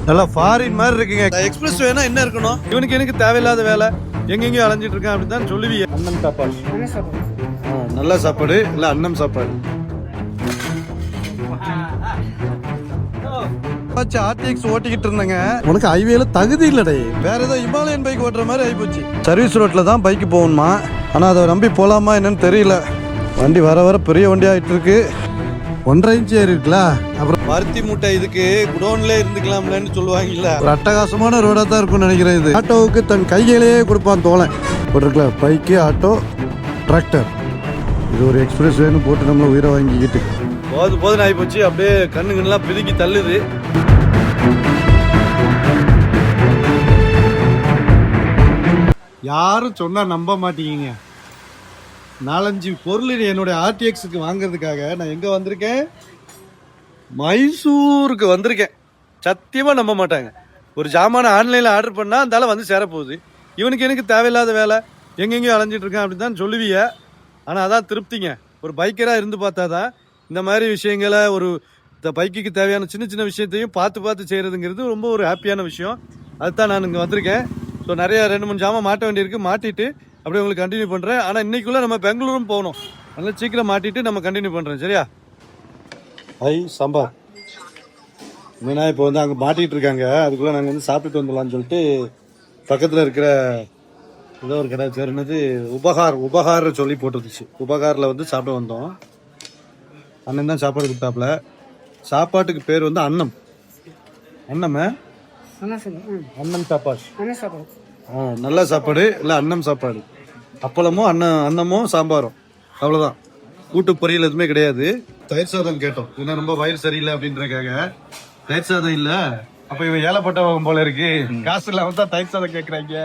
நல்லா ஃபாரின் மாதிரி இருக்குங்க. எக்ஸ்பிரஸ் வேணா என்ன இருக்கணும், இவனுக்கு எனக்கு தேவையில்லாத வேலை, எங்கெங்கேயும் அலைஞ்சிட்டு இருக்கேன் அப்படின்னு தான் சொல்லுவீங்க. அண்ணன் சாப்பாடு, நல்ல சாப்பாடு இல்ல அன்னம் சாப்பாடு. ஆர்டிஎக்ஸ் ஓட்டிக்கிட்டு இருந்தேங்க. உனக்கு ஹைவேல தகுதி இல்லடே, வேற ஏதோ இமாலயன் பைக் ஓட்டுற மாதிரி ஆயிப்போச்சு. சர்வீஸ் ரோட்ல தான் பைக் போகணுமா, ஆனா அதை நம்பி போலாமா என்னன்னு தெரியல. வண்டி வர வர பெரிய வண்டி ஆயிட்டு இருக்கு. 1.5 இன்ச் ஏறி இருக்குல்ல. அப்புறம் பருத்தி மூட்டை இதுக்கு குடோன்ல இருந்துக்கலாம்லன்னு சொல்லுவாங்கல்ல. ஒரு அட்டகாசமான ரோடா தான் இருக்கும்னு நினைக்கிறேன். இது ஆட்டோவுக்கு தன் கையிலேயே கொடுப்பான் தோழன் போட்டிருக்கல. பைக்கு, ஆட்டோ, டிராக்டர், இது ஒரு எக்ஸ்பிரஸ் வேணும் போட்டு நம்மள உயிரை வாங்கிக்கிட்டு போதும் ஆகி போச்சு. அப்படியே கண்ணுங்கெல்லாம் பிதுக்கி தள்ளுது. யாரும் சொன்னா நம்ப மாட்டீங்க. 4-5 பொருள் என்னுடைய ஆர்டிஎக்ஸுக்கு வாங்குறதுக்காக நான் எங்க வந்திருக்கேன், மைசூருக்கு வந்திருக்கேன். சத்தியமா நம்ப மாட்டாங்க. ஒரு ஜாமான ஆன்லைன்ல ஆர்டர் பண்ணா அந்த வந்து சேரப்போகுது. இவனுக்கு எனக்கு தேவையில்லாத வேலை, எங்கெங்கேயும் அலைஞ்சிட்டு இருக்கேன் அப்படின்னு தான் சொல்லுவீங்க. ஆனா அதான் திருப்திங்க. ஒரு பைக்கரா இருந்து பார்த்தாதான் இந்த மாதிரி விஷயங்களை, ஒரு பைக்குக்கு தேவையான சின்ன சின்ன விஷயத்தையும் பார்த்து செய்யறதுங்கிறது ரொம்ப ஒரு ஹாப்பியான விஷயம். அதுதான் நான் இங்கே வந்திருக்கேன். ஸோ நிறைய 2-3 ஜாமான் மாட்ட வேண்டியிருக்கு. மாட்டிட்டு அப்படியே உங்களுக்கு கண்டினியூ பண்ணுறேன். ஆனால் இன்னைக்குள்ள நம்ம பெங்களூரும் போகணும், அதனால சீக்கிரம் மாட்டிட்டு நம்ம கண்டினியூ பண்ணுறேன். சரியா? சாம்பார் என்னன்னா இப்போ வந்து அங்கே மாட்டிகிட்டு இருக்காங்க. அதுக்குள்ளே நாங்கள் வந்து சாப்பிட்டுட்டு வந்துடலாம்னு சொல்லிட்டு பக்கத்தில் இருக்கிற ஏதோ ஒரு கடை பேர் என்னது, உபகார் சொல்லி போட்டுருந்துச்சு. உபகாரில் வந்து சாப்பிட வந்தோம். அண்ணன் தான் சாப்பாடு கொடுத்தாப்புல. சாப்பாட்டுக்கு பேர் வந்து அன்னம். அன்னம் சாப்பாடு, நல்ல சாப்பாடு இல்ல அன்னம் சாப்பாடு. அப்பளமும் அன்னமும் சாம்பாரும், அவ்வளவுதான். கூட்டு பொரியல் எதுவுமே கிடையாது. தயிர் சாதம் கேட்டோம், ஏன்னா ரொம்ப வயிறு சரியில்லை அப்படின்றக்காக. தயிர் சாதம் இல்ல, அப்ப இவன் ஏழப்பட்டவங்க போல இருக்கு, காசு இல்லாம தான் தயிர் சாதம் கேட்கறாங்க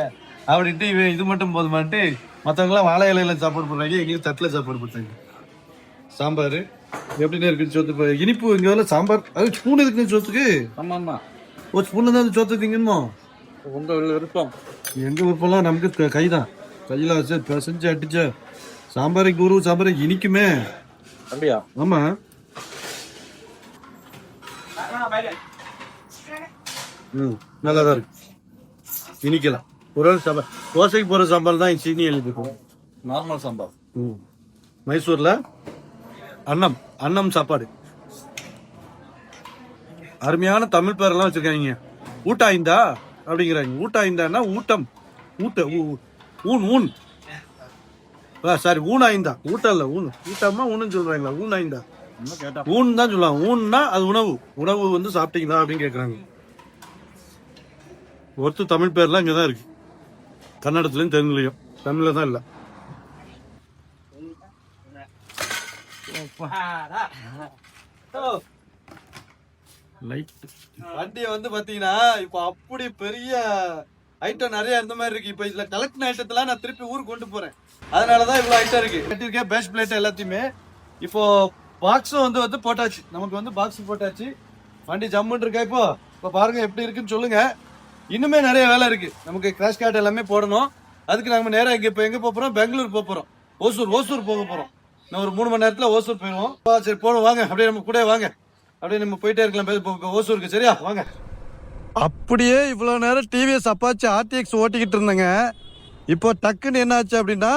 அப்படின்ட்டு இவன் இது மட்டும் போதுமான்ட்டு மற்றவங்க எல்லாம் வாழை இலையில சாப்பாடு போடுறாங்க, எங்களுக்கு தட்டுல சாப்பாடு போட்டாங்க. சாம்பார் எப்படின்னு இருக்கு சோத்து. இனிப்பு இங்க வரல சாம்பார். அது ஸ்பூன் இருக்குன்னு சோத்துக்கு. ஆமா, ஒரு ஸ்பூன்ல தான் சோத்துக்குங்கன்னு உங்க விருப்பம். எங்க விருப்பம்லாம் நமக்கு கைதான். கையில வச்சு செஞ்சு அடிச்ச சாம்பாருக்கு ஊரு சாம்பாருக்கு இனிக்குமே. அப்படியா? ஆமா. நல்லாதான் இருக்கு, இனிக்கலாம். ஒரு சாம்பார் தோசைக்கு போற சாம்பார் தான் சீனி எழுதிருக்கும். நார்மல் சாம்பார். மைசூர்ல அன்னம் சாப்பாடு. அருமையான தமிழ் பேரெல்லாம் வச்சிருக்காங்க. ஊட்டாய்ந்தா அப்படிங்கிறாங்க. ஊட்டாய்ந்தான்னா ஊட்டம், ஊன் சாரி, ஊனாய்ந்தா. ஊட்டம் இல்ல, ஊட்டமா ஊன்னு சொல்றாங்களா? ஊனாய்ந்தா ஊன் தான் சொல்லுவாங்க. ஊன்னா அது உணவு வந்து சாப்பிட்டீங்களா அப்படின்னு கேக்குறாங்க. ஒருத்தர் தமிழ் பேர்லாம் இங்கதான் இருக்கு, கன்னடத்துலயும் தெலுங்குலயும். தமிழ்ல தான் இல்ல. வண்டியை வந்து பாத்தீங்கன்னா இப்ப அப்படி பெரிய ஐட்டம் நிறைய இந்த மாதிரி இருக்கு. இப்ப இதுல கலெக்ஷன் ஐட்டத்தெல்லாம் நான் திருப்பி ஊருக்கு கொண்டு போறேன், அதனாலதான் இவ்வளவு ஐட்டம் இருக்கு. கட்டிருக்கேன் பேஸ் பிளேட் எல்லாத்தையுமே. இப்போ பாக்ஸும் வந்து போட்டாச்சு, நமக்கு வந்து பாக்ஸ் போட்டாச்சு. வண்டி ஜம்முன்னு இருக்கா. இப்போ பாருங்க எப்படி இருக்குன்னு சொல்லுங்க. இன்னுமே நிறைய வேலை இருக்கு. நமக்கு கிராஷ் கார்டு எல்லாமே போடணும். அதுக்கு நாம நேரம் இங்க இப்ப எங்க போறோம், பெங்களூர் போறோம். ஓசூர் போக போறோம். நான் ஒரு 3 மணி நேரத்துல ஓசூர் போயிடுவோம். சரி போனோம், வாங்க அப்படியே நம்ம கூட வாங்க, அப்படியே நம்ம போயிட்டே இருக்கலாம் ஓசூருக்கு. சரியா? வாங்க. அப்படியே இவ்வளவு நேரம் டிவிஎஸ் அப்பாச்சி ஆர்டிஎக்ஸ் ஓட்டிக்கிட்டு இருந்தேங்க. இப்போ டக்குன்னு என்ன ஆச்சு அப்படின்னா,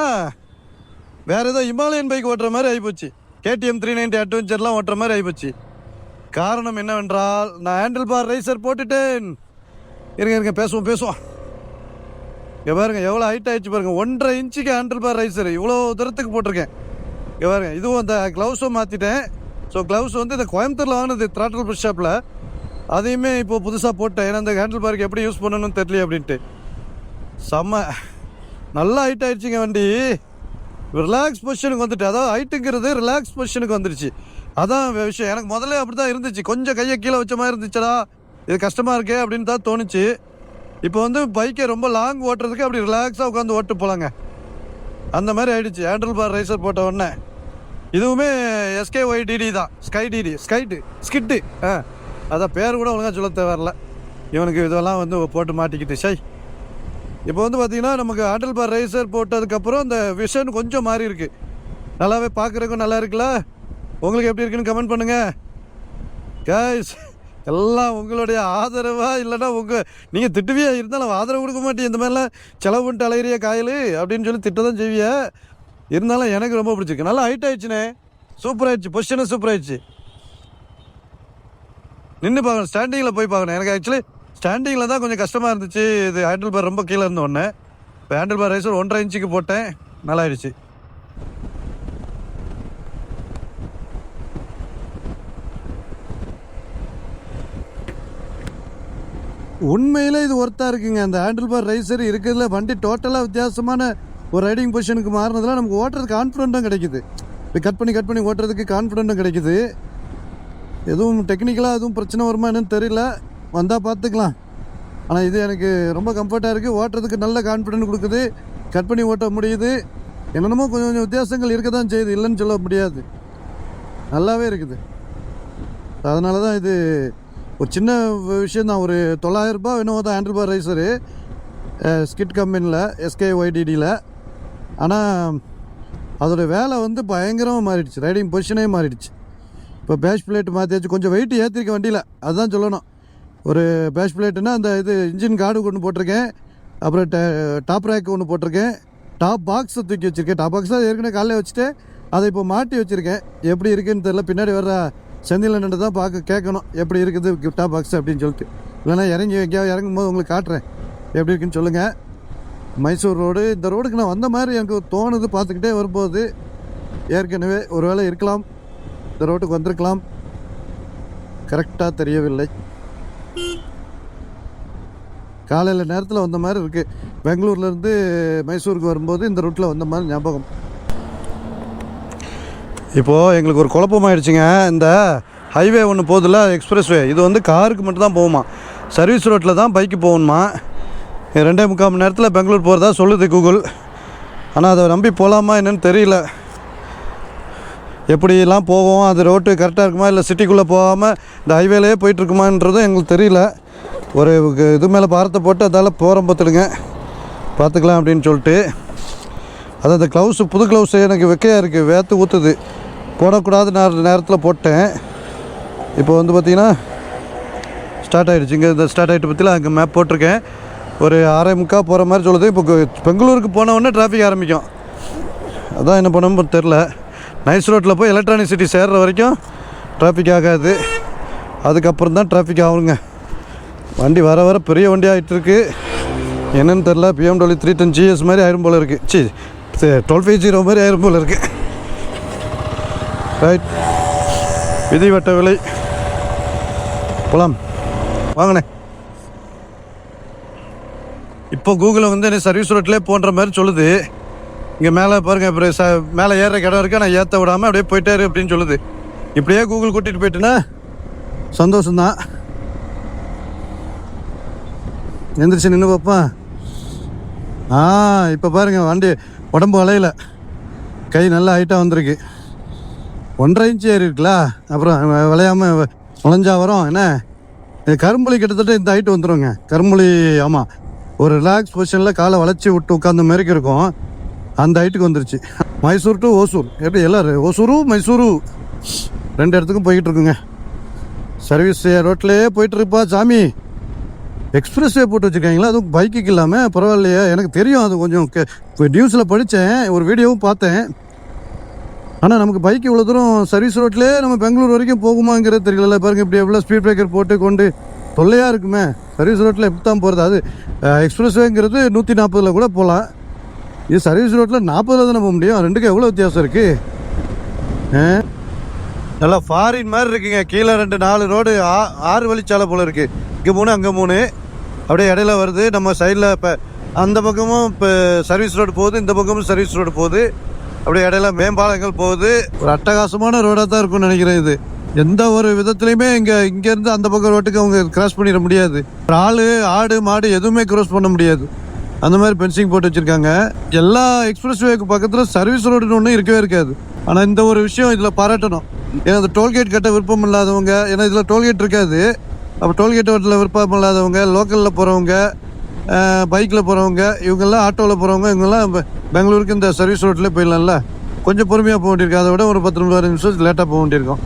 வேற ஏதோ இமாலயன் பைக் ஓட்டுற மாதிரி ஆயிப்போச்சு. KTM 390 அட்வென்ச்சர்லாம் ஓட்டுற மாதிரி ஆயிப்போச்சு. காரணம் என்னவென்றால், நான் ஹேண்டில் பார் ரைசர் போட்டுட்டேன். இருங்க பேசுவோம். இங்க பாருங்க எவ்வளோ ஹைட் ஆயிடுச்சு பாருங்க. 1.5 இன்ச்சுக்கு ஹேண்டில் பார் ரைசர் இவ்வளோ தூரத்துக்கு போட்டிருக்கேன். இங்க பாருங்க, இதுவும் அந்த கிளவுஸும் மாற்றிட்டேன். ஸோ கிளவுஸ் வந்து இந்த கோயம்புத்தூரில் வாங்கினது த்ராட்டல் புஷ் ஷாப்பில், அதையுமே இப்போ புதுசாக போட்டேன். ஏன்னா அந்த ஹேண்டில் பாருக்கு எப்படி யூஸ் பண்ணணும்னு தெரியல அப்படின்ட்டு. செம்ம நல்லா ஹைட் ஆயிடுச்சுங்க வண்டி. ரிலாக்ஸ் பொசிஷனுக்கு வந்துட்டு, அதாவது ஹைட்டுங்கிறது ரிலாக்ஸ் பொசிஷனுக்கு வந்துருச்சு. அதான் விஷயம். எனக்கு முதல்ல அப்படி தான் இருந்துச்சு, கொஞ்சம் கையை கீழே வச்ச மாதிரி இருந்துச்சடா, இது கஷ்டமாக இருக்கே அப்படின்னு தான் தோணுச்சு. இப்போ வந்து பைக்கை ரொம்ப லாங் ஓட்டுறதுக்கு அப்படி ரிலாக்ஸாக உட்காந்து ஓட்டு போகலாங்க, அந்த மாதிரி ஆயிடுச்சு ஹேண்டில் பார் ரைசர் போட்ட உடனே. இதுவுமே SKYDD தான், ஸ்கிட்டு. அதான் பேர் கூட ஒழுங்காக சொல்ல தேவையில்ல இவனுக்கு. இதெல்லாம் வந்து போட்டு மாட்டிக்கிட்டு இப்போ வந்து பார்த்தீங்கன்னா நமக்கு ஹேண்டில் பார் ரைசர் போட்டதுக்கப்புறம் இந்த விஷன் கொஞ்சம் மாறி இருக்கு. நல்லாவே பார்க்குறதுக்கும் நல்லா இருக்குல்ல. உங்களுக்கு எப்படி இருக்குன்னு கமெண்ட் பண்ணுங்க கைஸ். எல்லாம் உங்களுடைய ஆதரவா இல்லைன்னா நீங்கள் திட்டுவியா இருந்தாலும் ஆதரவு கொடுக்க மாட்டேன். இந்த மாதிரிலாம் செலவு பண்ணிட்டு அலையிறிய காயில் அப்படின்னு சொல்லி திட்ட தான் செய்வியா. இருந்தாலும் எனக்கு ரொம்ப பிடிச்சிருக்கு. நல்லா ஹைட் ஆயிடுச்சுண்ணே, சூப்பர் ஆயிடுச்சு. பொசிஷனும் சூப்பர் ஆயிடுச்சு. நின்று பார்க்கணும், ஸ்டாண்டிங்கில் போய் பார்க்கணும். எனக்கு ஆக்சுவலி ஸ்டாண்டிங்கில் தான் கொஞ்சம் கஷ்டமாக இருந்துச்சு. இது ஹேண்டில் பார் ரொம்ப கீழே இருந்த உடனே இப்போ ஹேண்டில் பார் ரைஸர் 1.5 இன்ச்சுக்கு போட்டேன், நல்லா ஆயிடுச்சு. உண்மையில் இது ஒர்த்தாக இருக்குங்க. அந்த ஹேண்டில் பார் ரைசர் இருக்கிறதுல வண்டி டோட்டலாக வித்தியாசமான ஒரு ரைடிங் பொசிஷனுக்கு மாறினதுலாம் நமக்கு ஓட்டுறதுக்கு கான்ஃபிடென்ட்டும் கிடைக்குது. இப்போ கட் பண்ணி ஓட்டுறதுக்கு கான்ஃபிடென்ட்டும் கிடைக்குது. எதுவும் டெக்னிக்கலாக எதுவும் பிரச்சனை வருமா என்னன்னு தெரியல, வந்தால் பார்த்துக்கலாம். ஆனால் இது எனக்கு ரொம்ப கம்ஃபர்ட்டாக இருக்குது. ஓட்டுறதுக்கு நல்ல கான்ஃபிடென்ட் கொடுக்குது, கட் பண்ணி ஓட்ட முடியுது. என்னென்னமோ கொஞ்சம் கொஞ்சம் வித்தியாசங்கள் இருக்க தான் செய்யுது, இல்லைன்னு சொல்ல முடியாது. நல்லாவே இருக்குது. அதனால தான் இது ஒரு சின்ன விஷயம் தான். ஒரு 900 ரூபாய் என்னவோ தான் ஹேண்டில் பார் ரைசரு ஸ்கிட் கம்பெனியில் SKYDDயில். ஆனால் அதோடய வேலை வந்து பயங்கரமாக மாறிடுச்சு, ரைடிங் பொசிஷனே மாறிடுச்சு. இப்போ பேஷ் பிளேட் மாற்றியாச்சு, கொஞ்சம் வெயிட் ஏற்றிருக்க வண்டியில், அதுதான் சொல்லணும். ஒரு பேஷ் பிளேட்டுன்னா அந்த இது இன்ஜின் கார்டு ஒன்று போட்டிருக்கேன், அப்புறம் டாப் ரேக் ஒன்று போட்டிருக்கேன், டாப் பாக்ஸை தூக்கி வச்சுருக்கேன். டாப் பாக்ஸ் தான் ஏற்கனவே காலையில் வச்சுட்டு அதை இப்போ மாட்டி வச்சுருக்கேன். எப்படி இருக்குதுன்னு தெரில, பின்னாடி வர்ற செந்தில் நின்று தான் கேட்கணும் எப்படி இருக்குது டாப் பாக்ஸ் அப்படின்னு சொல்லிட்டு. இல்லைனா எங்கேயாவது இறங்கும்போது உங்களுக்கு காட்டுறேன் எப்படி இருக்குன்னு சொல்லுங்கள். மைசூர் ரோடு, இந்த ரோடுக்கு நான் வந்த மாதிரி எனக்கு தோணுது பார்த்துக்கிட்டே வரும்போது. ஏற்கனவே ஒரு வேளை இருக்கலாம், இந்த ரோட்டுக்கு வந்திருக்கலாம், கரெக்டாக தெரியவில்லை. காலையில் நேரத்தில் வந்த மாதிரி இருக்குது. பெங்களூர்லேருந்து மைசூருக்கு வரும்போது இந்த ரூட்டில் வந்த மாதிரி ஞாபகம். இப்போது எங்களுக்கு ஒரு குழப்பமாயிடுச்சுங்க. இந்த ஹைவே ஒன்று போகுதுல்ல, எக்ஸ்பிரஸ் வே, இது வந்து காருக்கு மட்டும் தான் போகுமா, சர்வீஸ் ரோட்டில் தான் பைக்கு போகணுமா. 2.25 மணி நேரத்தில் பெங்களூர் போகிறதா சொல்லுது கூகுள். ஆனால் அதை நம்பி போகலாமா என்னன்னு தெரியல. எப்படிலாம் போவோம், அது ரோட்டு கரெக்டாக இருக்குமா இல்லை சிட்டிக்குள்ளே போகாமல் இந்த ஹைவேலேயே போயிட்டுருக்குமான்றதும் எங்களுக்கு தெரியல. ஒரு இது மேலே பாரத்தை போட்டு அதால் போகிறோம் பார்த்துடுங்க, பார்த்துக்கலாம் அப்படின்னு சொல்லிட்டு. அதான் இந்த க்ளவுஸு, புது க்ளவுஸு எனக்கு வெக்கையாக இருக்குது, வேற்று ஊற்றுது. போடக்கூடாது நேரத்தில் போட்டேன். இப்போ வந்து பார்த்திங்கன்னா ஸ்டார்ட் ஆகிடுச்சு. இங்கே இந்த ஸ்டார்ட் ஆகிட்டு பற்றியில் அங்கே மேப் போட்டிருக்கேன். ஒரு 6:45 போகிற மாதிரி சொல்லுது. இப்போ பெங்களூருக்கு போனவுடனே டிராஃபிக் ஆரம்பிக்கும். அதான் என்ன பண்ணணும்னு தெரில. நைஸ் ரோட்டில் போய் எலக்ட்ரானிக் சிட்டி சேர்கிற வரைக்கும் டிராஃபிக் ஆகாது, அதுக்கப்புறம் தான் டிராஃபிக் ஆகுங்க. வண்டி வர வர பெரிய வண்டி ஆகிட்டுருக்கு, என்னன்னு தெரில. BMW 310 GS மாதிரி ஆயிரும் போல் இருக்குது. 1250 மாதிரி ஆயிரம் போல் இருக்குது. ரைட், விதி வட்ட விலை போலாம், வாங்கினே. இப்போ கூகுளில் வந்து என்ன சர்வீஸ் ரோட்லேயே போன்ற மாதிரி சொல்லுது. இங்கே மேலே பாருங்கள், அப்புறம் மேலே ஏறுற இடம் இருக்குது, நான் ஏற்ற விடாமல் அப்படியே போயிட்டாரு அப்படின்னு சொல்லுது. இப்படியே கூகுள் கூட்டிகிட்டு போயிட்டுன்னா சந்தோஷம்தான். எந்திரிச்சு நின்று பார்ப்பா. இப்போ பாருங்கள், வண்டி உடம்பு வளையல, கை நல்லா ஹைட்டாக வந்திருக்கு. 1.5 இன்ச்சு ஏறி இருக்குல்ல, அப்புறம் விளையாமல் நுழைஞ்சா வரும். என்ன இது கரும்புலி கிட்டத்தட்ட இந்த ஹைட்டு வந்துடுங்க. கரும்புலி, ஆமாம், ஒரு ரிலாக்ஸ் பொசிஷனில் காலை வளைச்சி விட்டு உட்காந்த மாதிரிக்கு இருக்கும், அந்த ஹைட்டுக்கு வந்துருச்சு. மைசூர் டு ஓசூர், எப்படி எல்லோரும் ஓசூரு மைசூரு 2 இடத்துக்கும் போய்கிட்டு இருக்குங்க. சர்வீஸ் ரோட்லேயே போயிட்டுருப்பா சாமி. எக்ஸ்பிரஸ் வே போட்டு வச்சுருக்காங்களா, அதுவும் பைக்குக்கு இல்லாமல், பரவாயில்லையா. எனக்கு தெரியும், அது கொஞ்சம் நியூஸில் படித்தேன், ஒரு வீடியோவும் பார்த்தேன். ஆனால் நமக்கு பைக் இவ்வளோ தூரம் சர்வீஸ் ரோட்லேயே நம்ம பெங்களூர் வரைக்கும் போகுமாங்கிறது தெரியல. பாருங்கள், இப்படி எவ்வளோ ஸ்பீட் பிரேக்கர் போட்டு கொண்டு தொல்லையாக இருக்குமே. சர்வீஸ் ரோட்டில் எப்படி தான் போகிறது. அது எக்ஸ்பிரஸ் வேங்கிறது 140 கூட போகலாம். இது சர்வீஸ் ரோட்டில் 40 தானே போக முடியும். ரெண்டுக்கும் எவ்வளோ வித்தியாசம் இருக்குது. நல்லா ஃபாரின் மாதிரி இருக்குங்க. கீழே 2-4 ரோடு 6 வழிச்சாலை போல் இருக்குது. இங்கே 3 அங்கே 3 அப்படியே இடையில வருது. நம்ம சைடில் இப்போ அந்த பக்கமும் இப்போ சர்வீஸ் ரோடு போகுது, இந்த பக்கமும் சர்வீஸ் ரோடு போகுது. அப்படியே இடையில மேம்பாலங்கள் போகுது. ஒரு அட்டகாசமான ரோடாக தான் இருக்கும்னு நினைக்கிறேன். இது எந்த ஒரு விதத்துலையுமே இங்கேருந்து அந்த பக்கம் ரோட்டுக்கு அவங்க கிராஸ் பண்ணிட முடியாது. ஆடு மாடு எதுவுமே கிராஸ் பண்ண முடியாது. அந்த மாதிரி பென்சிங் போட்டு வச்சுருக்காங்க. எல்லா எக்ஸ்பிரஸ் வேக்கு பக்கத்தில் சர்வீஸ் ரோடுன்னு ஒன்றும் இருக்கவே இருக்காது. ஆனால் இந்த ஒரு விஷயம் இதில் பாராட்டணும். ஏன்னா இந்த டோல்கேட் கட்ட விருப்பம் இல்லாதவங்க, ஏன்னா இதில் டோல்கேட் இருக்காது, அப்போ டோல்கேட் ஓட்டில் விருப்பம் இல்லாதவங்க, லோக்கலில் போகிறவங்க, பைக்கில் போகிறவங்க, இவங்கெல்லாம் ஆட்டோவில் போகிறவங்க, இவங்கெல்லாம் பெங்களூருக்கு இந்த சர்வீஸ் ரோட்டில் போயிடலாம்ல. கொஞ்சம் பொறுமையாக போக வேண்டியிருக்கும். அதை விட ஒரு 10 நிமிஷம் லேட்டாக போக வேண்டியிருக்கும்.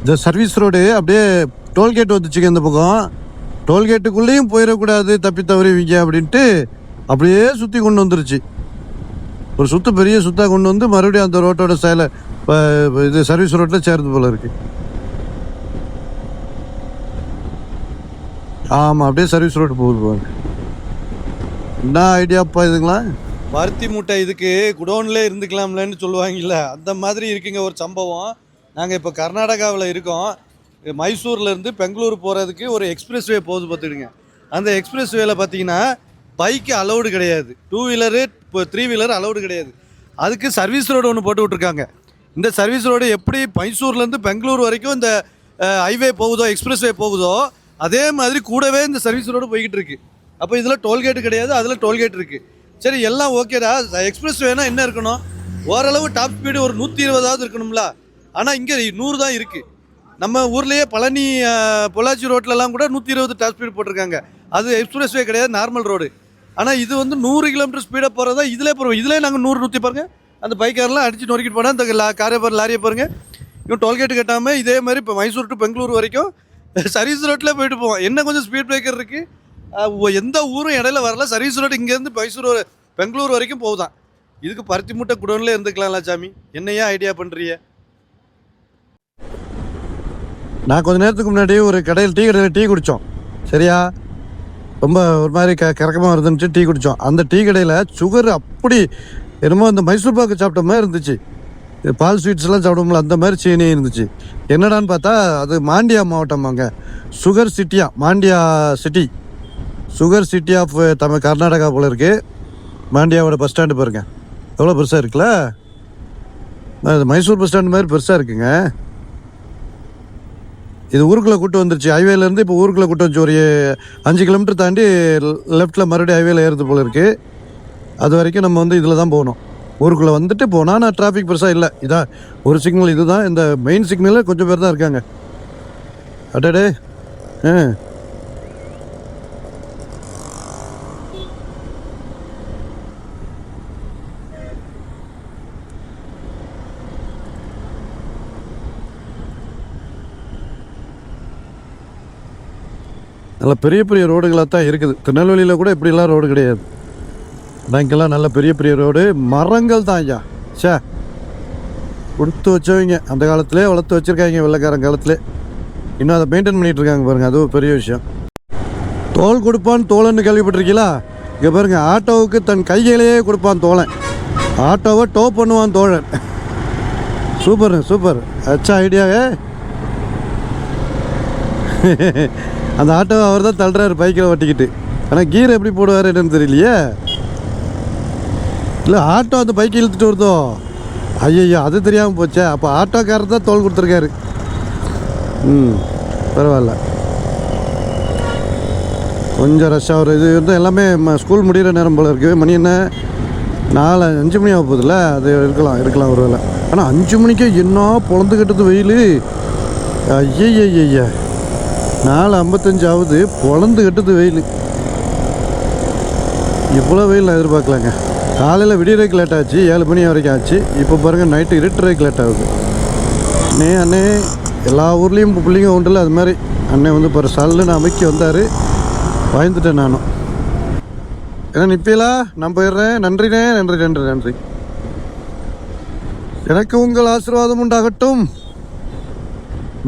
இந்த சர்வீஸ் ரோடு அப்படியே டோல்கேட் வந்துச்சுங்க இந்த பக்கம். டோல்கேட்டுக்குள்ளேயும் போயிடக்கூடாது தப்பி தவறிவிங்க அப்படின்ட்டு அப்படியே சுற்றி கொண்டு வந்துருச்சு. ஒரு சுற்று பெரிய சுத்தாக கொண்டு வந்து மறுபடியும் அந்த ரோட்டோட ஸ்டைல இது சர்வீஸ் ரோட்டில் சேர்ந்து போல இருக்கு. ஆமாம், அப்படியே சர்வீஸ் ரோடு போகுது பாருங்க. என்ன ஐடியாப்பா இதுங்களா? பருத்தி மூட்டை இதுக்கு குடோன்லேயே இருந்துக்கலாம்லன்னு சொல்லுவாங்கல்ல, அந்த மாதிரி இருக்குங்க ஒரு சம்பவம். நாங்கள் இப்போ கர்நாடகாவில் இருக்கோம். மைசூர்லேருந்து பெங்களூர் போகிறதுக்கு ஒரு எக்ஸ்பிரஸ் வே போகுது பார்த்துடுங்க. அந்த எக்ஸ்பிரஸ் வேல பார்த்தீங்கன்னா பைக்கு அலௌடு கிடையாது, 2 வீலரு 3 வீலர் அலௌடு கிடையாது. அதுக்கு சர்வீஸ் ரோடு ஒன்று போட்டு விட்ருக்காங்க. இந்த சர்வீஸ் ரோடு எப்படி மைசூர்லேருந்து பெங்களூர் வரைக்கும் இந்த ஹைவே போகுதோ, எக்ஸ்பிரஸ் வே போகுதோ, அதே மாதிரி கூடவே இந்த சர்வீஸ் ரோடு போய்கிட்டு இருக்கு. அப்போ இதில் டோல்கேட்டு கிடையாது, அதில் டோல்கேட் இருக்குது. சரி, எல்லாம் ஓகேடா. எக்ஸ்பிரஸ் வேனா என்ன இருக்கணும், ஓரளவு டாப் ஸ்பீடு ஒரு 120 இருக்கணும்ல. ஆனால் இங்கே 100 தான் இருக்குது. நம்ம ஊர்லேயே பழனி பொள்ளாச்சி ரோட்லலாம் கூட 120 டாப் ஸ்பீடு போட்டிருக்காங்க. அது எக்ஸ்பிரஸ் வே கிடையாது, நார்மல் ரோடு. ஆனால் இது வந்து 100 கிலோமீட்டர் ஸ்பீடாக போகிறதா இதிலே போகிறோம். இதிலே நாங்கள் 100 100 பாருங்க. அந்த பைக்காரெலாம் அடித்து நொறுக்கிட்டு போனால் அந்த காரை லாரியை பாருங்கள். இவன் டோல்கேட்டு கட்டாமல் இதே மாதிரி இப்போ மைசூர் டு பெங்களூர் வரைக்கும் சர்வீஸ் ரோட்டில் போயிட்டு போவோம். என்ன கொஞ்சம் ஸ்பீட் பிரேக்கர் இருக்குது, எந்த ஊரும் இடையில வரல. சர்வீஸ் ரோடு இங்கேருந்து மைசூர் பெங்களூர் வரைக்கும் போகுதான். இதுக்கு பருத்தி மூட்டை குடோன்லேயே இருந்துக்கலாம்ல சாமி. என்னையா ஐடியா பண்ணுறிய? நான் கொஞ்ச நேரத்துக்கு முன்னாடி ஒரு கடையில் டீ குடித்தோம். சரியா, ரொம்ப ஒரு மாதிரி கறக்கமாக இருந்துச்சு. டீ குடித்தோம். அந்த டீ கடையில் சுகர் அப்படி என்னமோ அந்த மைசூர் பாக்கு சாப்பிட்ட மாதிரி இருந்துச்சு. பால் ஸ்வீட்ஸ்லாம் சாப்பிடுவோம்ல, அந்த மாதிரி சீனி இருந்துச்சு. என்னடான்னு பார்த்தா அது மாண்டியா மாவட்டம். அங்கே சுகர் சிட்டியா, Mandya city, sugar city of Tamil Karnataka போல் இருக்குது. மாண்டியாவோட பஸ் ஸ்டாண்டு பாருங்க, எவ்வளோ பெருசாக இருக்குல்ல. அது மைசூர் பஸ் ஸ்டாண்டு மாதிரி பெருசாக இருக்குங்க. இது ஊருக்குள்ளே கூட்டு வந்துருச்சு. ஹைவேலேருந்து இப்போ ஊருக்குள்ளே கூட்டு வந்துச்சு. ஒரு 5 கிலோமீட்டர் தாண்டி லெஃப்ட்டில் மறுபடியும் ஹைவேல ஏறுது போல் இருக்குது. அது வரைக்கும் நம்ம வந்து இதில் தான் போகணும். ஊருக்குள்ளே வந்துட்டு போனால் நான் டிராஃபிக் பெருசாக இல்லை. இதான் ஒரு சிக்னல், இதுதான் இந்த மெயின் சிக்னலில் கொஞ்சம் பேர் தான் இருக்காங்க. அடடே, நல்ல பெரிய பெரிய ரோடுகளாக தான் இருக்குது. திருநெல்வேலியில் கூட இப்படிலாம் ரோடு கிடையாது. இங்கெல்லாம் நல்ல பெரிய பெரிய ரோடு, மரங்கள் தான் ஐயா. சே, கொடுத்து வச்சவங்க அந்த காலத்திலே வளர்த்து வச்சுருக்காங்க, வெள்ளைக்காரன் காலத்திலே. இன்னும் அதை மெயின்டைன் பண்ணிகிட்டு இருக்காங்க பாருங்கள். அது ஒரு பெரிய விஷயம். தோல் கொடுப்பான் தோழன்னு கேள்விப்பட்டிருக்கீங்களா? இங்கே பாருங்கள், ஆட்டோவுக்கு தன் கையிலேயே கொடுப்பான் தோழன், ஆட்டோவை டோ பண்ணுவான் தோழன். சூப்பர் சூப்பர், அச்சா ஐடியாவே. அந்த ஆட்டோவை அவர் தான் தள்ளுறாரு பைக்கில் ஓட்டிக்கிட்டு. ஆனால் கீர் எப்படி போடுவார் என்னன்னு தெரியலையே. இல்லை, ஆட்டோ அந்த பைக்கை இழுத்துட்டு வருதோ? ஐயோ, அது தெரியாமல் போச்சே. அப்போ ஆட்டோக்காரர் தான் தோல் கொடுத்துருக்காரு. பரவாயில்ல. கொஞ்சம் ரஷ்ஷாக ஒரு இது வந்து எல்லாமே ஸ்கூல் முடிகிற நேரம் போல் இருக்குது. மணி என்ன 4-5 மணி ஆக போகுதுல்ல. அது இருக்கலாம் ஒரு வேலை. ஆனால் 5 மணிக்கே என்ன பொழந்துக்கிட்டது வெயில். ஐய 4:55 ஆகுது, பொழந்து கட்டுது வெயில். இவ்வளோ வெயில் நான் எதிர்பார்க்கலாங்க. காலையில் விடியறதுக்கு லேட் ஆச்சு, 7 மணி வரைக்கும் ஆச்சு. இப்போ பாருங்கள், நைட்டு இருட்டுறதுக்கு லேட் ஆகுது. அண்ணே எல்லா ஊர்லேயும் பிள்ளைங்க உண்டுல, அது மாதிரி அண்ணன் வந்து இப்போ சல்லுன்னு அமைக்கி வந்தார். பயந்துட்டேன் நானும். ஏன்னா நிப்பீலா, நான் போயிடுறேன். நன்றிண்ணே, நன்றி. எனக்கு உங்கள் ஆசீர்வாதம் உண்டாகட்டும்,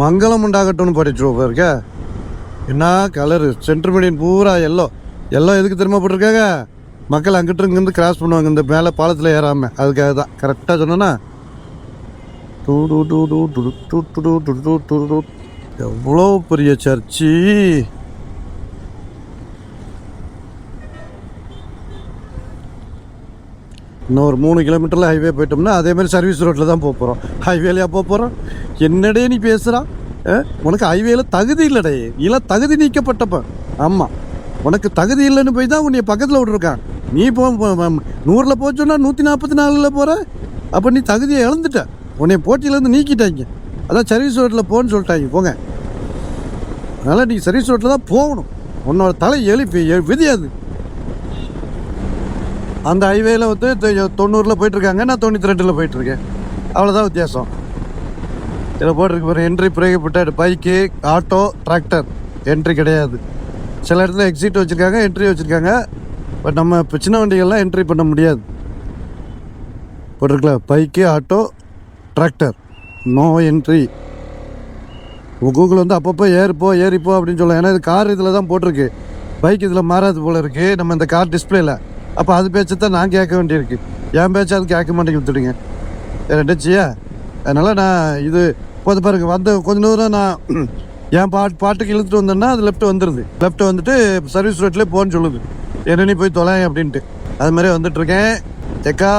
மங்களம் உண்டாகட்டும்னு படிச்சுருவோம் இருக்க. என்ன கலரு, சென்ட்ரு மீடியன் பூரா எல்லோ எதுக்கு திரும்ப போட்டிருக்காங்க? மக்கள் அங்கிட்டு இங்கேருந்து கிராஸ் பண்ணுவாங்க இந்த மேலே பாலத்தில் ஏறாமல். அதுக்காக தான். கரெக்டாக சொன்னேன்னா எவ்வளோ பெரிய சர்ச்சு. இன்னும் ஒரு 3 கிலோமீட்டரில் ஹைவே போயிட்டோம்னா அதே மாதிரி சர்வீஸ் ரோட்டில் தான் போக போகிறோம். ஹைவேலையா போக போகிறோம்? என்னடே நீ பேசுகிறான்? உனக்கு ஹைவேல தகுதி இல்லைடே, நீலாம் தகுதி நீக்கப்பட்டப்ப. ஆமாம், உனக்கு தகுதி இல்லைன்னு போய் தான் உன்னை பக்கத்தில் விட்ருக்கான். நீ 100ல் போச்சோன்னா 144ல் போகிற. அப்போ நீ தகுதியை இழந்துட்ட, உன்னை போட்டியிலேருந்து நீக்கிட்டாங்க. அதான் சர்வீஸ் ரோட்டில் போகணுன்னு சொல்லிட்டாங்க. போங்க. அதனால் நீ சர்வீஸ் ரோட்டில் தான் போகணும். உன்னோட தலை விதி அது. அந்த ஹைவேல வந்து 90ல் போயிட்டுருக்காங்க, நான் 92ல் போயிட்டுருக்கேன். அவ்வளோதான் வித்தியாசம். இதில் போட்டிருக்கு பாருங்க, entry prohibited, bike, auto, tractor entry கிடையாது. சில இடத்துல எக்ஸிட் வச்சுருக்காங்க, என்ட்ரி வச்சுருக்காங்க. பட் நம்ம இப்போ சின்ன வண்டிகள்லாம் என்ட்ரி பண்ண முடியாது. போட்டிருக்கல, bike, auto, tractor, no entry. Google வந்து அப்பப்போ ஏறிப்போ அப்படின்னு சொல்லலாம். ஏன்னா இது கார் இதில் தான் போட்டிருக்கு, பைக் இதில் மாறாது போல் இருக்குது நம்ம இந்த கார் டிஸ்பிளேல. அப்போ அது பேச்சை தான் நான் கேட்க வேண்டியிருக்கு. என் பேச்சு அது கேட்க மாட்டேங்க விட்டுடுங்க ரெண்டுச்சியா. அதனால் நான் இது போது பாருங்க, வந்து கொஞ்சம் தூரம் நான் என் பாட்டுக்கு இழுத்துட்டு வந்தேன்னா அது லெஃப்ட் வந்துடுது. லெஃப்ட் வந்துட்டு சர்வீஸ் ரோட்லேயே போன்னு சொல்லுது, என்ன போய் தொலைங்க அப்படின்ட்டு. அது மாதிரி வந்துட்டுருக்கேன். எக்கா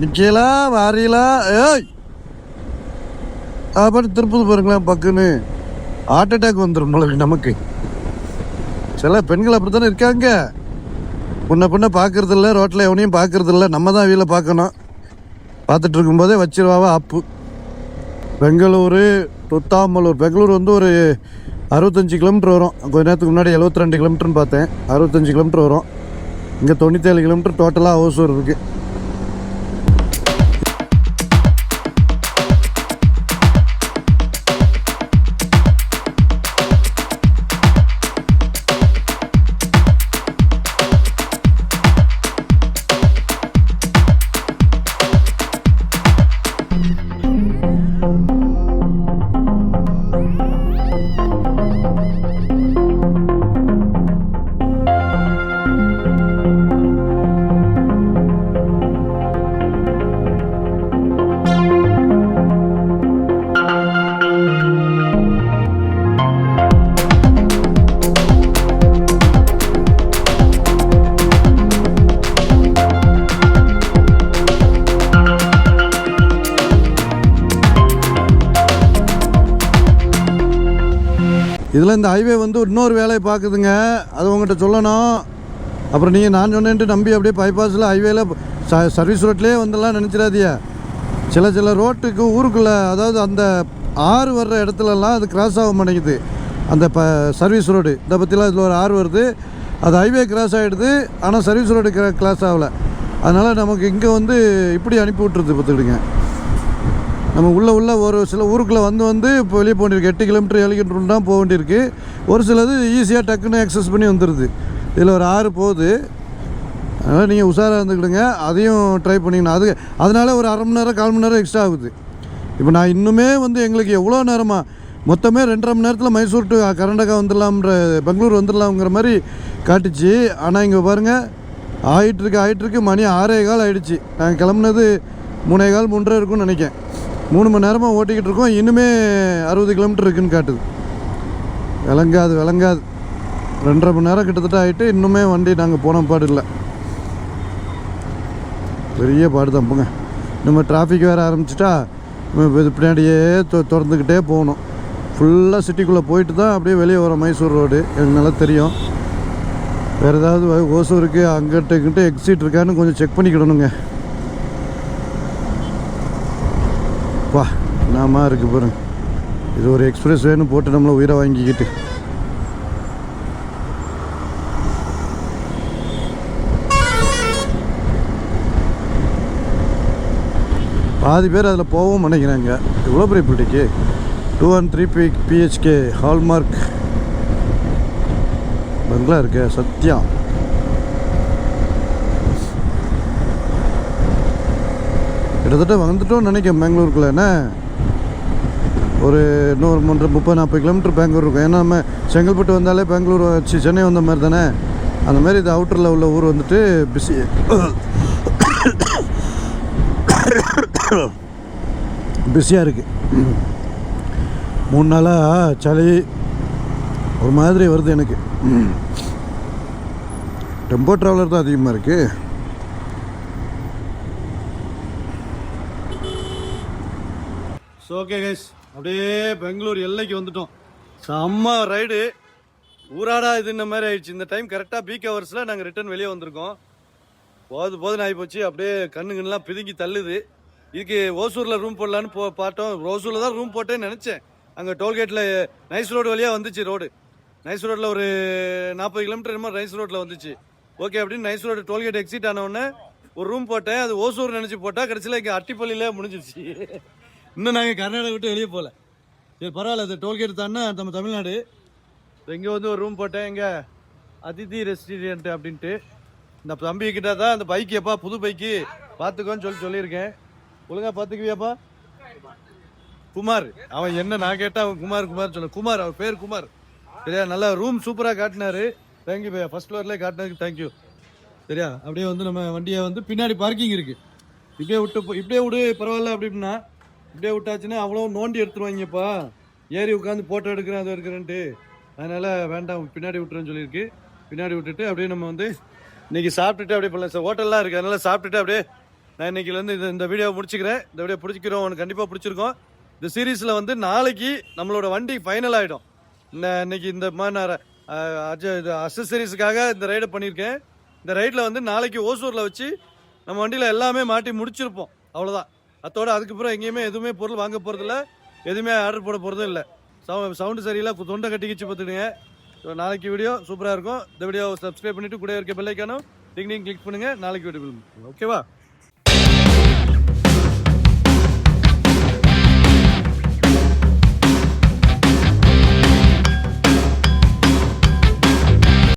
நிற்கலா வாரியலா, ஏய் பாட்டு திருப்பது பாருங்களேன், பக்குன்னு ஹார்ட் அட்டாக் வந்துடும் நம்மளுக்கு. நமக்கு சில பெண்கள் அப்படி தானே இருக்காங்க, பொண்ணை பார்க்கறதில்ல, ரோட்டில் எவனையும் பார்க்கறதில்ல, நம்ம தான் வீட்டில் பார்க்கணும். பார்த்துட்டு இருக்கும்போதே வச்சிருவாவா அப்பு. பெங்களூரு டு தாம்பலூர், பெங்களூர் வந்து ஒரு 65 கிலோமீட்டர் வரும். கொஞ்ச நேரத்துக்கு முன்னாடி 72 கிலோமீட்டர்னு பார்த்தேன், 65 கிலோமீட்டர் வரும். இங்கே 97 கிலோமீட்டர் டோட்டலாக ஹவுசூர் இருக்குது. இதில் இந்த ஹைவே வந்து இன்னொரு வேலையை பார்க்குதுங்க, அது உங்கள்கிட்ட சொல்லணும். அப்புறம் நீங்கள் நான் சொன்னேன்ட்டு நம்பி அப்படியே பைபாஸில் ஹைவேல சர்வீஸ் ரோட்லேயே வந்துடலாம் நினச்சிடாதியா. சில ரோட்டுக்கு ஊருக்குள்ளே, அதாவது அந்த ஆறு வர்ற இடத்துலலாம் அது கிராஸ் ஆக மாட்டேங்குது. அந்த சர்வீஸ் ரோடு இதை பற்றிலாம் இதில் ஒரு ஆறு வருது, அது ஹைவே கிராஸ் ஆகிடுது, ஆனால் சர்வீஸ் ரோடு கிராஸ் ஆகலை. அதனால் நமக்கு இங்கே வந்து இப்படி அனுப்பி விட்டுருது பார்த்துக்கிடுங்க. நம்ம உள்ள ஒரு சில ஊருக்குள்ளே வந்து இப்போ வெளியே போக வேண்டியிருக்கு. 8 கிலோமீட்டர் 7 கிலோமீட்டர் தான் போக வேண்டியிருக்கு. ஒரு சிலது ஈஸியாக டக்குன்னு ஆக்சஸ் பண்ணி வந்துடுது. இதில் ஒரு ஆறு போகுது, அதனால் நீங்கள் உஷாராக இருந்துக்கிடுங்க. அதையும் ட்ரை பண்ணிக்கணும். அதனால் ஒரு அரை மணி நேரம் 1/4 மணி நேரம் எக்ஸ்ட்ரா ஆகுது. இப்போ நான் இன்னுமே வந்து எங்களுக்கு எவ்வளோ நேரமாக மொத்தமே 2.5 மணி நேரத்தில் மைசூர் டு கர்நாடகா வந்துடலாம்ன்ற, பெங்களூர் வந்துடலாம்ங்கிற மாதிரி காட்டுச்சு. ஆனால் இங்கே பாருங்கள், ஆகிட்டுருக்கு மணி 6:15 ஆகிடுச்சு. நாங்கள் கிளம்புனது 3:15 3:30 இருக்குன்னு நினைக்கிறேன். 3 மணி நேரமாக ஓட்டிக்கிட்டு இருக்கோம், இன்னுமே 60 கிலோமீட்டர் இருக்குதுன்னு காட்டுது. விளங்காது 2.5 மணி நேரம் கிட்டத்தட்ட ஆகிட்டு இன்னுமே வண்டி நாங்கள் போன பாடு இல்லை. பெரிய பாடு தான் போங்க. நம்ம டிராஃபிக் வேறு ஆரம்பிச்சிட்டா இது பின்னாடியே திறந்துக்கிட்டே போகணும். ஃபுல்லாக சிட்டிக்குள்ளே போயிட்டு தான் அப்படியே வெளியே வரோம். மைசூர் ரோடு எனக்கு நல்லா தெரியும். வேறு ஏதாவது ஓசூருக்கு அங்கிட்ட எக்ஸிட் இருக்கான்னு கொஞ்சம் செக் பண்ணிக்கிடணுங்க. வா நாம இருக்குது பாருங்க, இது ஒரு எக்ஸ்பிரஸ் வேணும் போட்டு நம்மளை உயிரை வாங்கிக்கிட்டு. பாதி பேர் அதில் போகவும் நினைக்கிறாங்க. இவ்வளோ பெரிய பில்டிங்கு 213 PHK ஹால்மார்க் பங்களா இருக்கு. சத்யா கிட்டத்தட்ட வந்துட்டோம்னு நினைக்கிறேன் பெங்களூருக்குள்ள. என்ன ஒரு 130-40 கிலோமீட்டர் பெங்களூர் இருக்கும். ஏன்னா நம்ம செங்கல்பட்டு வந்தாலே பெங்களூர் வச்சு சென்னை வந்த மாதிரி தானே. அந்த மாதிரி இது அவுட்டரில் உள்ள ஊர் வந்துட்டு பிஸியாக இருக்குது. 3 நாளாக சளி ஒரு மாதிரி வருது எனக்கு. டெம்போ ட்ராவலர் தான் அதிகமாக இருக்குது. ஸோ ஓகே கைஸ், அப்படியே பெங்களூர் எல்லைக்கு வந்துட்டோம். செம்ம ரைடு, ஊராடா இதுன்ன மாதிரி ஆயிடுச்சு. இந்த டைம் கரெக்டாக பீக் ஹவர்ஸில் நாங்கள் ரிட்டர்ன் வெளியே வந்திருக்கோம். போதுன்னு ஆகிப்போச்சு. அப்படியே கண்ணுங்கள்லாம் பிதுங்கி தள்ளுது. இதுக்கு ஓசூரில் ரூம் போடலான்னு பார்த்தோம். ஓசூரில் தான் ரூம் போட்டேன்னு நினச்சேன். அங்கே டோல்கேட்டில் நைஸ் ரோடு வழியாக வந்துச்சு. நைஸ் ரோட்டில் ஒரு 40 கிலோமீட்டர் என்னமோ நைஸ் ரோட்டில் வந்துச்சு. ஓகே அப்படின்னு நைஸ் ரோடு டோல்கேட் எக்ஸிட் ஆனவுடனே ஒரு ரூம் போட்டேன். அது ஓசூர் நினச்சி போட்டால் கடைசியில் இங்கே அட்டிப்பள்ளியில் முடிஞ்சிருச்சு. இன்னும் நாங்கள் கர்நாடகா விட்டு வெளியே போகல. சரி பரவாயில்ல, அது டோல்கேட் தானே நம்ம தமிழ்நாடு. இங்கே வந்து ஒரு ரூம் போட்டேன், இங்கே அதிதி ரெஸ்டாரண்ட் அப்படின்ட்டு. இந்த தம்பி கிட்ட தான் அந்த பைக்கு, எப்பா புது பைக்கு பார்த்துக்கோன்னு சொல்லியிருக்கேன். ஒழுங்கா பார்த்துக்குவியாப்பா? குமார் அவன் என்ன, நான் கேட்டேன் அவன் குமார் சொல்ல. குமார், அவர் பேர் குமார். சரியா, நல்லா ரூம் சூப்பராக காட்டினாரு. தேங்க்யூ பையா, ஃபர்ஸ்ட் ஃப்ளோர்லேயே காட்டினதுக்கு தேங்க்யூ. சரியா, அப்படியே வந்து நம்ம வண்டியை வந்து பின்னாடி பார்க்கிங் இருக்குது. இப்படியே விடு பரவாயில்ல அப்படின்னா. இப்படியே விட்டாச்சுன்னா அவ்வளோ நோண்டி எடுத்துருவாங்கப்பா, ஏறி உட்காந்து போட்டோ எடுக்கிறேன் அது எடுக்கிறேன்ட்டு. அதனால் வேண்டாம், பின்னாடி விட்டுறேன்னு சொல்லியிருக்கு. பின்னாடி விட்டுட்டு அப்படியே நம்ம வந்து இன்றைக்கி சாப்பிட்டுட்டு அப்படியே பண்ணலாம். சார் ஹோட்டல்லாம் இருக்குது, அதனால் சாப்பிட்டுட்டு அப்படியே நான் இன்றைக்கிலேருந்து இந்த வீடியோவை முடிச்சுக்கிறேன். இந்த வீடியோ பிடிச்சிக்கிறோம், உனக்கு கண்டிப்பாக பிடிச்சிருக்கோம். இந்த சீரீஸில் வந்து நாளைக்கு நம்மளோட வண்டி ஃபைனல் ஆகிடும். இன்னைக்கு இந்த மாதிரி நான் அக்சசரிஸுக்காக இந்த ரைடை பண்ணியிருக்கேன். இந்த ரைடில் வந்து நாளைக்கு ஓசூரில் வச்சு நம்ம வண்டியில் எல்லாமே மாட்டி முடிச்சிருப்போம், அவ்வளோதான். அதுக்கப்புறம் எங்கேயுமே எதுவுமே பொருள் வாங்க போகிறதில்ல, எதுவுமே ஆர்டர் போட போகிறதும் இல்லை. சவுண்டு சரியில்லை, தொண்டை கட்டிக்கிச்சு பார்த்துடுங்க. நாளைக்கு வீடியோ சூப்பராக இருக்கும். இந்த வீடியோ சப்ஸ்கிரைப் பண்ணிவிட்டு கூட இருக்க பெல் ஐக்கானும் டிங் கிளிக் பண்ணுங்கள். நாளைக்கு வீடியோ ஓகேவா?